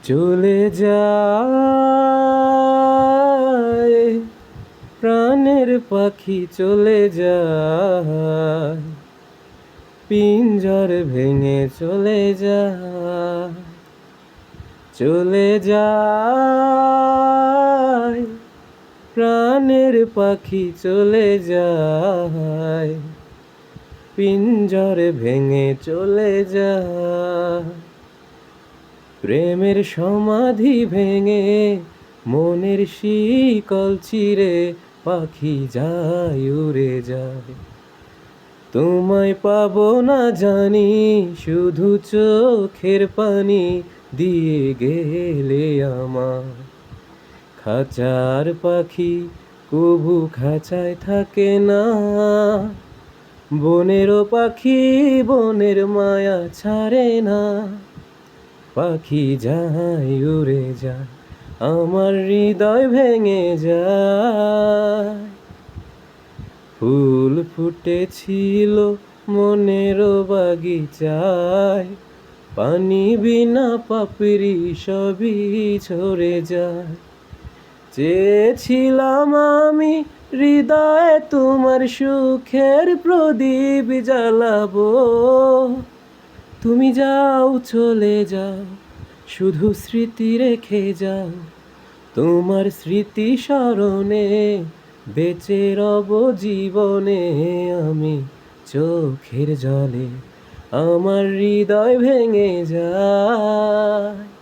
চলে যায় প্রাণের পাখি চলে যায়, পিঞ্জর ভেঙে চলে যায়। চলে যায় প্রাণের পাখি চলে যায়, পিঞ্জর ভেঙে চলে যায়। প্রেমের সমাধি ভেঙে মনের শিকল ছিঁড়ে পাখি যায় উড়ে যায়। তোমায় পাবো না জানি, শুধু চোখের পানি দিয়ে গেলে আমার। খাঁচার পাখি কবু খাঁচায় থাকে না, বনেরও পাখি বনের মায়া ছাড়ে না। পাখি যায় উড়ে যায়, আমার হৃদয় ভেঙে যায়। ফুল ফুটেছিল মনের বাগিচায়, পানি বিনা পাপড়ি সবই ঝরে যায়। চেয়েছিলাম আমি হৃদয়ে তোমার সুখের প্রদীপ জ্বালাবো, তুমি যাও চলে যাও, শুধু স্মৃতি রেখে যাও। তোমার স্মৃতি স্মরণে বেঁচে রব জীবনে আমি। চোখের জলে আমার হৃদয় ভেঙে যায়।